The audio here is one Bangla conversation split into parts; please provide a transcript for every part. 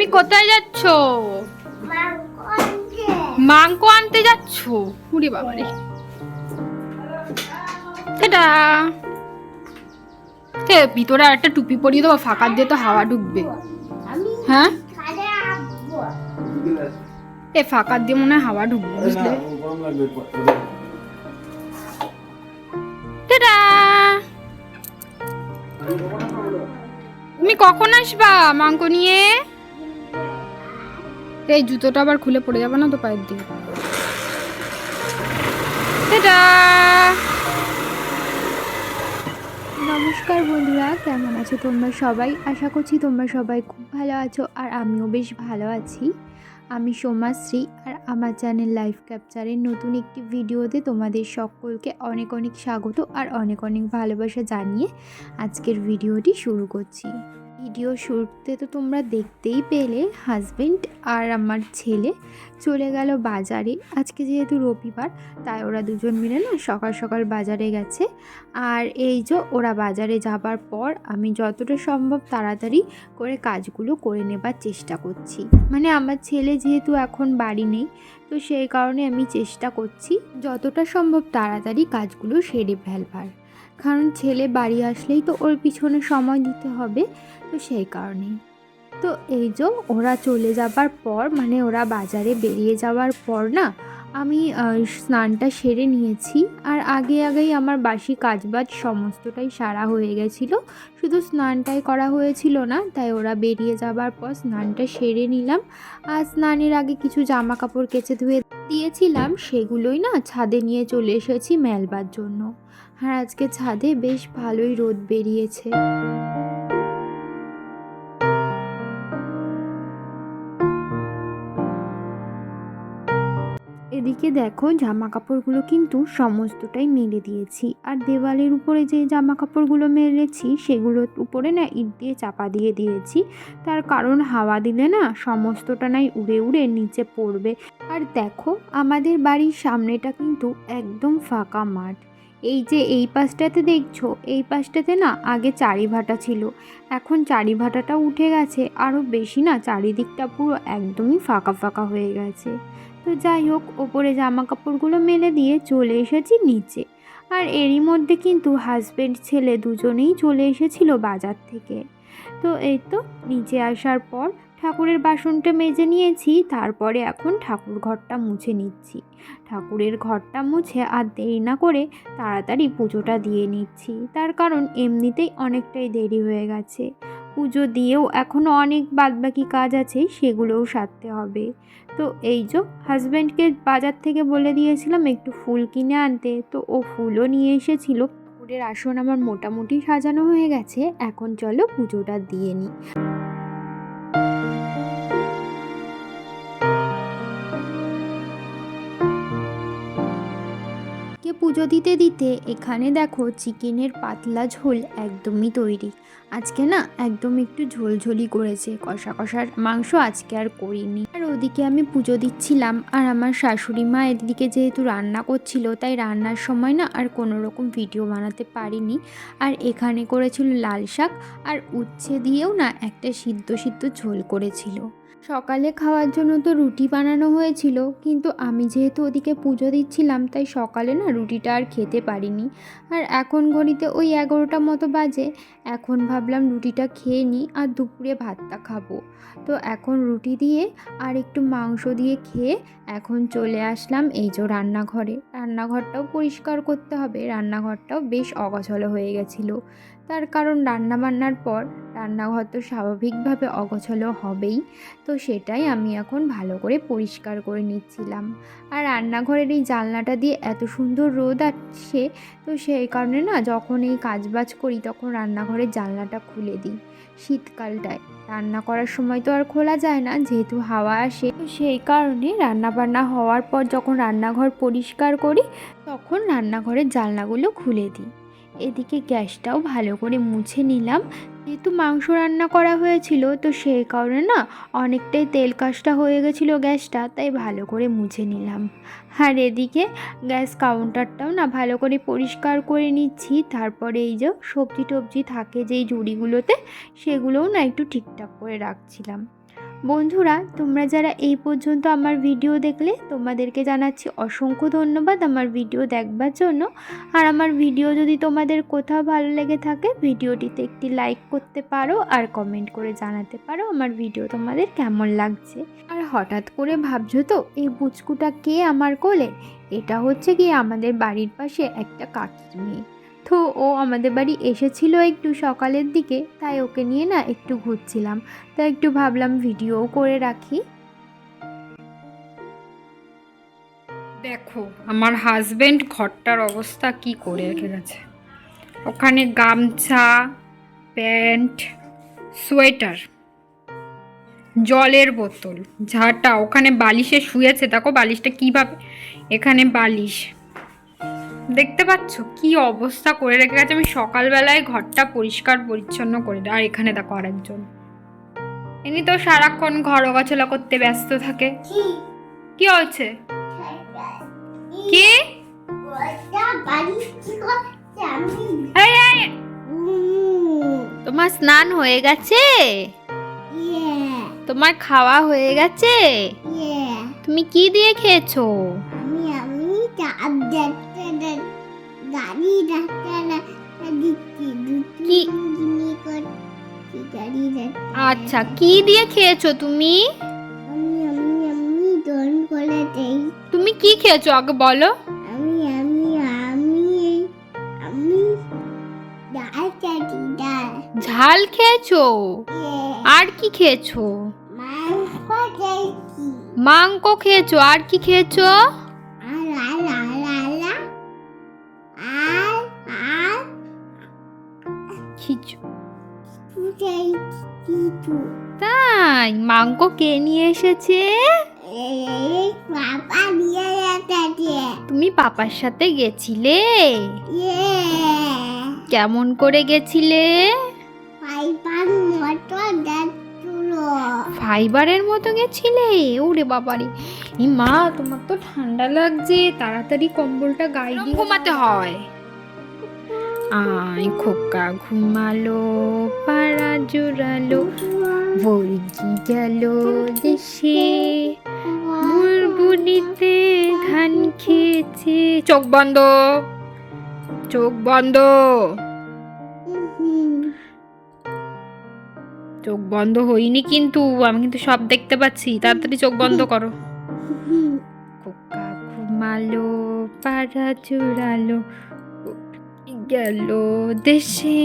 তুমি কোথায় যাচ্ছ? মাংস আনতে যাচ্ছ? উরে বাবারে, এটা ভিতরে আর একটা টুপি পরিয়ে দেবো, ফাঁকা দিয়ে তো হাওয়া ঢুকবে। হ্যাঁ, এ ফাঁকা দিয়ে মনে হয় হাওয়া ঢুকবে, বুঝলে? টাটা। তুমি কখন আসবা মাংস নিয়ে? এই জুতোটা আবার খুলে পড়ে যাবে না তো পায়ের দিকে? টাটা। নমস্কার বন্ধুরা, কেমন আছো তোমরা সবাই? আশা করছি তোমরা সবাই খুব ভালো আছো, আর আমিও বেশ ভালো আছি। আমি সোমাশ্রী, আর আমার চ্যানেল লাইফ ক্যাপচারের নতুন একটি ভিডিওতে তোমাদের সকলকে অনেক অনেক স্বাগত আর অনেক অনেক ভালোবাসা জানিয়ে আজকের ভিডিওটি শুরু করছি। ভিডিও শুরুতে তো তোমরা দেখতেই পেলে, হাজবেন্ড আর আমার ছেলে চলে গেল বাজারে। আজকে যেহেতু রবিবার, তাই ওরা দুজন মিলে না সকাল সকাল বাজারে গেছে। আর এই যে ওরা বাজারে যাবার পর আমি যতটা সম্ভব তাড়াতাড়ি করে কাজগুলো করে নেবার চেষ্টা করছি। মানে আমার ছেলে যেহেতু এখন বাড়ি নেই, তো সেই কারণে আমি চেষ্টা করছি যতটা সম্ভব তাড়াতাড়ি কাজগুলো সেরে ফেলবার। কারণ ছেলে বাড়ি আসলেই তো ওর পিছনে সময় দিতে হবে, তো সেই কারণেই। তো এই যে ওরা চলে যাবার পর, মানে ওরা বাজারে বেরিয়ে যাওয়ার পর না আমি স্নানটা সেরে নিয়েছি। আর আগেই আমার বাসি কাজবাজ সমস্তটাই সারা হয়ে গেছিলো, শুধু স্নানটাই করা হয়েছিল না। তাই ওরা বেরিয়ে যাবার পর স্নানটা সেরে নিলাম। আর স্নানের আগে কিছু জামা কাপড় কেচে ধুয়ে দিয়েছিলাম, সেগুলোই না ছাদে নিয়ে চলে এসেছি মেলবার জন্য। আর আজকে ছাদে বেশ ভালোই রোদ বেরিয়েছে। এদিকে দেখো, জামা কাপড়গুলো কিন্তু সমস্তটাই মেলে দিয়েছি। আর দেওয়ালের উপরে যে জামা কাপড়গুলো মেলেছি, সেগুলোর উপরে না ইট দিয়ে চাপা দিয়ে দিয়েছি। তার কারণ হাওয়া দিলে না সমস্তটা নাই উড়ে উড়ে নিচে পড়বে। আর দেখো, আমাদের বাড়ির সামনেটা কিন্তু একদম ফাঁকা মাঠ। এই যে এই পাশটাতে দেখছো, এই পাশটাতে না আগে চারিভাটা ছিল, এখন চারিভাটাটা উঠে গেছে। আরও বেশি না চারিদিকটা পুরো একদমই ফাঁকা ফাঁকা হয়ে গেছে। তো যাই হোক, ওপরে জামা কাপড়গুলো মেলে দিয়ে চলে এসেছি নিচে। আর এরই মধ্যে কিন্তু হাজবেন্ড ছেলে দুজনেই চলে এসেছিল বাজার থেকে। তো এই তো নিচে আসার পর ঠাকুরের বাসনটা মেজে নিয়েছি, তারপরে এখন ঠাকুর ঘরটা মুছে নিচ্ছি। ঠাকুরের ঘরটা মুছে আর দেরি না করে তাড়াতাড়ি পুজোটা দিয়ে নিচ্ছি, তার কারণ এমনিতেই অনেকটাই দেরি হয়ে গেছে। পুজো দিয়েও এখনও অনেক বাদবাকি কাজ আছে, সেগুলোও সারতে হবে। তো এই যে হাজব্যান্ডকে বাজার থেকে বলে দিয়েছিলাম একটু ফুল কিনে আনতে, তো ও ফুলও নিয়ে এসেছিল। ঠাকুরের আসন আমার মোটামুটি সাজানো হয়ে গেছে, এখন চলো পুজোটা দিয়ে নিই। পুজো দিতে দিতে এখানে দেখো চিকেনের পাতলা ঝোল একদমই তৈরি। আজকে না একদম একটু ঝোলঝোলি করেছে, কষা কষার মাংস আজকে আর করিনি। আর ওদিকে আমি পুজো দিচ্ছিলাম, আর আমার শাশুড়ি মা এদিকে যেহেতু রান্না করছিল, তাই রান্নার সময় না আর কোনো রকম ভিডিও বানাতে পারিনি। আর এখানে করেছিল লাল শাক, আর উচ্ছে দিয়েও না একটা সিদ্ধ সিদ্ধ ঝোল করেছিল। সকালে খাওয়ার জন্য তো রুটি বানানো হয়েছিল, কিন্তু আমি যেহেতু ওদিকে পুজো দিচ্ছিলাম, তাই সকালে না রুটিটা আর খেতে পারিনি। আর এখন ঘড়িতে ওই 11টা মতো বাজে। এখন ভাবলাম রুটিটা খেয়ে নিই, আর দুপুরে ভাতটা খাবো। তো এখন রুটি দিয়ে আর একটু মাংস দিয়ে খেয়ে এখন চলে আসলাম এই যে রান্নাঘরে। রান্নাঘরটাও পরিষ্কার করতে হবে, রান্নাঘরটাও বেশ অগোছালো হয়ে গেছিলো। তার কারণ রান্নাবান্নার পর রান্নাঘর তো স্বাভাবিকভাবে অগোছালো হবেই। তো সেটাই আমি এখন ভালো করে পরিষ্কার করে নিচ্ছিলাম। আর রান্নাঘরের এই জানলাটা দিয়ে এত সুন্দর রোদ আসছে, তো সেই কারণে না যখন এই কাজবাজ করি তখন রান্নাঘরের জানলাটা খুলে দিই। শীতকালটায় রান্না করার সময় তো আর খোলা যায় না, যেহেতু হাওয়া আসে। তো সেই কারণে রান্নাবান্না হওয়ার পর যখন রান্নাঘর পরিষ্কার করি, তখন রান্নাঘরের জানলাগুলো খুলে দিই। এদিকে গ্যাসটাও ভালো করে মুছে নিলাম। যেহেতু মাংস রান্না করা হয়েছিল, তো সেই কারণে না অনেকটাই তেল কাজটা হয়ে গেছিলো গ্যাসটা, তাই ভালো করে মুছে নিলাম। আর এদিকে গ্যাস কাউন্টারটাও না ভালো করে পরিষ্কার করে নিচ্ছি। তারপরে এই যে সবজি টবজি থাকে যেই ঝুড়িগুলোতে, সেগুলোও না একটু ঠিকঠাক করে রাখছিলাম। বন্ধুরা, তোমরা যারা এই পর্যন্ত আমার ভিডিও দেখলে তোমাদেরকে জানাচ্ছি অসংখ্য ধন্যবাদ আমার ভিডিও দেখবার জন্য। আর আমার ভিডিও যদি তোমাদের কোথাও ভালো লেগে থাকে ভিডিওটিতে একটি লাইক করতে পারো আর কমেন্ট করে জানাতে পারো আমার ভিডিও তোমাদের কেমন লাগছে। আর হঠাৎ করে ভাবছো তো এই পুচকুটা কে আমার কোলে? এটা হচ্ছে কি আমাদের বাড়ির পাশে একটা কাকির মেয়ে। তো ও আমাদের বাড়ি এসেছিল একটু সকালের দিকে, তাই ওকে নিয়ে না একটু ঘুরছিলাম, তাই একটু ভাবলাম ভিডিও করে রাখি। দেখো আমার হাজবেন্ড ঘরটার অবস্থা কি করে রেখে গেছে। ওখানে গামছা, প্যান্ট, সোয়েটার, জলের বোতল, ঝাঁটা, ওখানে বালিশে শুয়েছে, দেখো বালিশটা কিভাবে, এখানে বালিশ, দেখতে পাচ্ছ কি অবস্থা করে রেখে গেছে। আমি সকালবেলায় ঘরটা পরিষ্কার পরিচ্ছন্ন করে দিই। আর এখানে দেখো আরেকজন, এমনি তো সারাক্ষণ ঘর গোছালা করতে ব্যস্ত থাকে। কি হয়েছে? কি এই, এই, তোমার স্নান হয়ে গেছে? তোমার খাওয়া হয়ে গেছে? তুমি কি দিয়ে খেয়েছো? আচ্ছা, কি দিয়ে খেয়েছো তুমি? তুমি কি খেয়েছো আগে বলো। ঝাল খেয়েছো? আর কি খেয়েছো? মাংস খেয়েছো? আর কি খেয়েছো? তাই? মাংস কে নিয়ে এসেছে? তুমি পাপার সাথে গেছিলে? কেমন করে গেছিলে? ফাইবারের মতো গেছিলে? ওরে বাবারে, এই মা তোমার তো ঠান্ডা লাগছে, তাড়াতাড়ি কম্বলটা গায়ে দিয়ে ঘুমাতে হয়। আয় খোকা ঘুমালো, পাড়া জোড়ালো, বর্গি গেল দেশে, বুলবুলিতে ধান খেয়েছে। চোখ বন্ধ, চোখ বন্ধ, চোখ বন্ধ হইনি কিন্তু, আমি কিন্তু সব দেখতে পাচ্ছি, তাড়াতাড়ি চোখ বন্ধ করো। খোকা ঘুমালো, পাড়া জোড়ালো, গেল দেশে,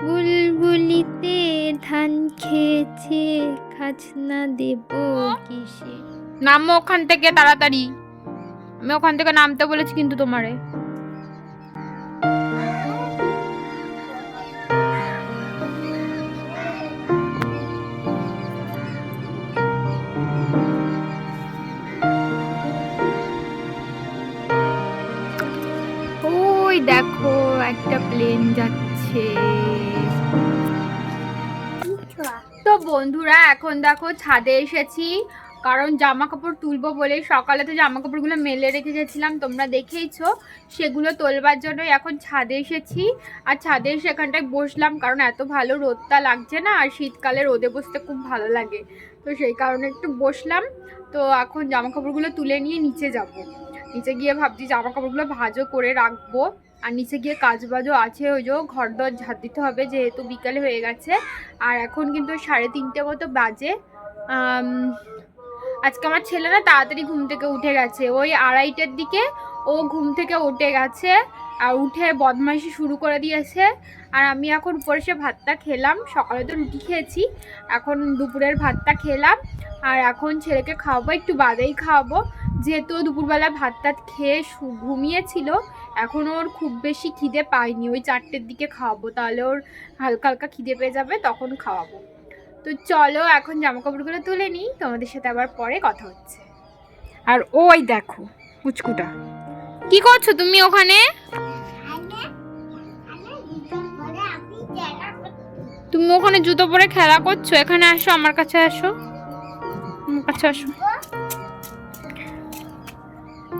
বুলবুলিতে ধান খেয়েছে, খাজনা দেব কিসে। নামো ওখান থেকে তাড়াতাড়ি, আমি ওখান থেকে নামতে বলেছি কিন্তু তোমারে। ওই দেখো একটা প্লেন যাচ্ছে। তো বন্ধুরা এখন দেখো ছাদে এসেছি, কারণ জামা কাপড় তুলবো বলে। সকালে তো জামা কাপড়গুলো মেলে রেখে গেছিলাম, তোমরা দেখেইছো, সেগুলো তোলবার জন্য এখন ছাদে এসেছি। আর ছাদে এসে এখানটায় বসলাম, কারণ এত ভালো রোদটা লাগছে না, আর শীতকালে রোদে বসতে খুব ভালো লাগে, তো সেই কারণে একটু বসলাম। তো এখন জামা কাপড়গুলো তুলে নিয়ে নিচে যাব। নিচে গিয়ে ভাবছি জামা কাপড়গুলো ভাঁজও করে রাখবো, আর নিচে গিয়ে কাজ বাজও আছে, ওই যে ঘর দর ঝাড় দিতে হবে, যেহেতু বিকালে হয়ে গেছে। আর এখন কিন্তু 3:30 মতো বাজে। আজকে আমার ছেলে না তাড়াতাড়ি ঘুম থেকে উঠে গেছে, ওই 2:30টার দিকে ও ঘুম থেকে উঠে গেছে, আর উঠে বদমাইশি শুরু করে দিয়েছে। আর আমি এখন উপরে এসে ভাতটা খেলাম, সকালে তো রুটি খেয়েছি, এখন দুপুরের ভাতটা খেলাম। আর এখন ছেলেকে খাওয়াবো, একটু বাদেই খাওয়াবো, যেহেতু দুপুরবেলা ভাতটা খেয়ে ঘুমিয়েছিল। এখন ওর খুব বেশি খিদে পায়নি, ওই 4টের দিকে খাওয়াবো, তাহলে ওর হালকা হালকা খিদে পেয়ে যাবে, তখন খাওয়াবো। তো চলো এখন জামা কাপড়গুলো তুলে নিই, তোমাদের সাথে আবার পরে কথা হচ্ছে। আর ওই দেখো পুচকুটা, কি করছো তুমি ওখানে? তুমি ওখানে জুতো পরে খেলা করছো, এখানে আসো, আমার কাছে আসো, আমার কাছে আসো।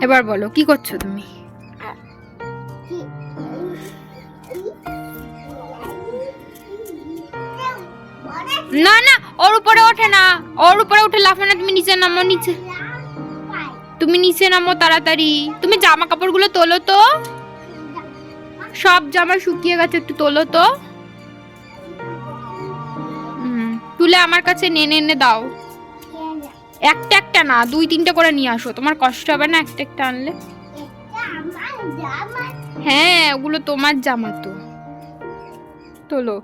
এবার বলো কি করছো তুমি? না না, ওর উপরে ওঠে না, ওর উপরে উঠে লাফানো না, তুমি নিচে নামো, নিচে তুমি নিচে নামো তাড়াতাড়ি। তুমি জামা কাপড়গুলো তোলো তো, সব জামা শুকিয়ে গেছে, একটু তোলো তো। তুলে আমার কাছে এনে এনে দাও। একটা একটা না, 2-3টে করে নিয়ে আসো, তোমার কষ্ট হবে না একটা একটা আনলে? হ্যাঁ, ওগুলো তোমার জামা তো, তোলো।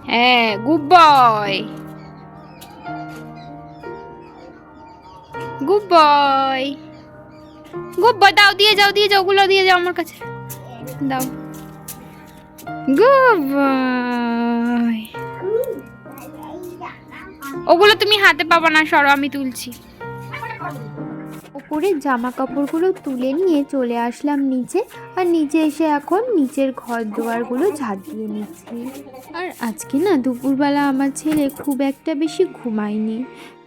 হ্যাঁ, good boy, good boy, good boy. দাও, দিয়ে যাও, দিয়ে যাও, ওগুলো দিয়ে যাও আমার কাছে, দাও। Good boy. ওগুলো তুমি হাতে পাবা না, সরো, আমি তুলছি। উপরের জামা কাপড়গুলো তুলে নিয়ে চলে আসলাম নিচে, আর নিচে এসে এখন নিচের ঘর দুয়ারগুলো ঝাঁট দিয়ে নিচ্ছি। আর আজকে না দুপুরবেলা আমার ছেলে খুব একটা বেশি ঘুমায়নি,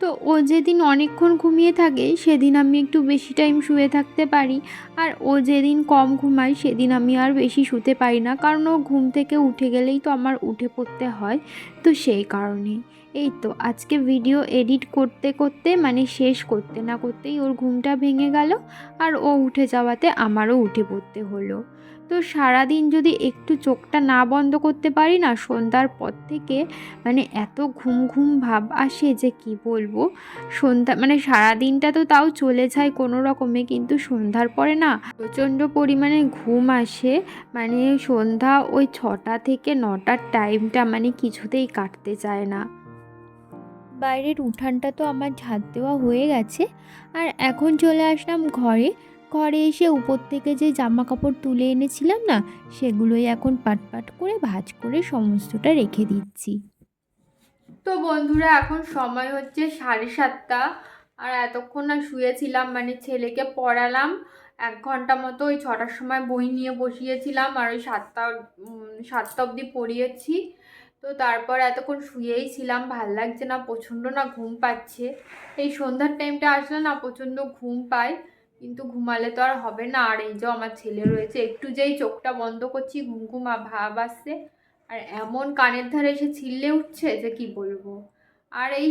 তো ও যেদিন অনেকক্ষণ ঘুমিয়ে থাকে সেদিন আমি একটু বেশি টাইম শুয়ে থাকতে পারি, আর ও যেদিন কম ঘুমায় সেদিন আমি আর বেশি শুতে পারি না, কারণ ও ঘুম থেকে উঠে গেলেই তো আমার উঠে পড়তে হয়, তো সেই কারণে। এই তো আজকে ভিডিও এডিট করতে করতে মানে শেষ করতে না করতেই ওর ঘুমটা ভেঙে গেল, আর ও উঠে যাওয়াতে আমারও উঠে পড়তে হলো। তো সারাদিন যদি একটু চোখটা না বন্ধ করতে পারি না সন্ধ্যার পর থেকে, মানে এত ঘুম ঘুম ভাব আসে যে কি বলবো। সন্ধ্যা মানে সারাদিনটা তো তাও চলে যায় কোনো রকমে, কিন্তু সন্ধ্যার পরে না প্রচণ্ড পরিমাণে ঘুম আসে। মানে সন্ধ্যা ওই 6টা থেকে 9টার টাইমটা মানে কিছুতেই কাটতে চায় না। বাইরের উঠানটা তো আমার ঝাঁট দেওয়া হয়ে গেছে, আর এখন চলে আসলাম ঘরে। ঘরে এসে উপর থেকে যে জামা কাপড় তুলে এনেছিলাম না, সেগুলোই এখন পাট পাট করে ভাঁজ করে সমস্তটা রেখে দিচ্ছি। তো বন্ধুরা, এখন সময় হচ্ছে 7:30, আর এতক্ষণ না শুয়েছিলাম, মানে ছেলেকে পড়ালাম 1 ঘন্টা মতো। ওই 6টার সময় বই নিয়ে বসিয়েছিলাম, আর ওই 7টা অবধি পড়িয়েছি। তো তারপর এতক্ষণ শুয়েই ছিলাম, ভাল লাগছে না, প্রচণ্ড না ঘুম পাচ্ছে। এই সন্ধ্যার টাইমটা আসলে না প্রচণ্ড ঘুম পায়, কিন্তু ঘুমালে তো আর হবে না। আর এই যে আমার ছেলে রয়েছে, একটু যেই চোখটা বন্ধ করছি ঘুম ঘুম ভাব আসছে, আর এমন কানের ধারে এসে ছিল্লে উঠছে যে কি বলবো। আর এই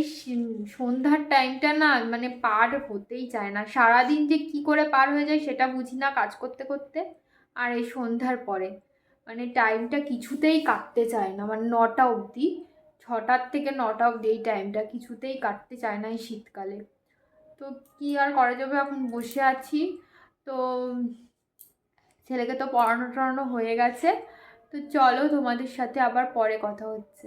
সন্ধ্যার টাইমটা না মানে পার হতেই চায় না, সারাদিন যে কি করে পার হয়ে যায় সেটা বুঝি না কাজ করতে করতে। আর এই সন্ধ্যার পরে মানে টাইমটা কিছুতেই কাটতে চায় না, মানে 9টা অবধি, 6টার থেকে 9টা অবধি এই টাইমটা কিছুতেই কাটতে চায় না এই শীতকালে। তো কি আর করা যাবে, এখন বসে আছি। তো ছেলেকে তো পড়ানো টড়ানো হয়ে গেছে, তো চলো তোমাদের সাথে আবার পরে কথা হচ্ছে।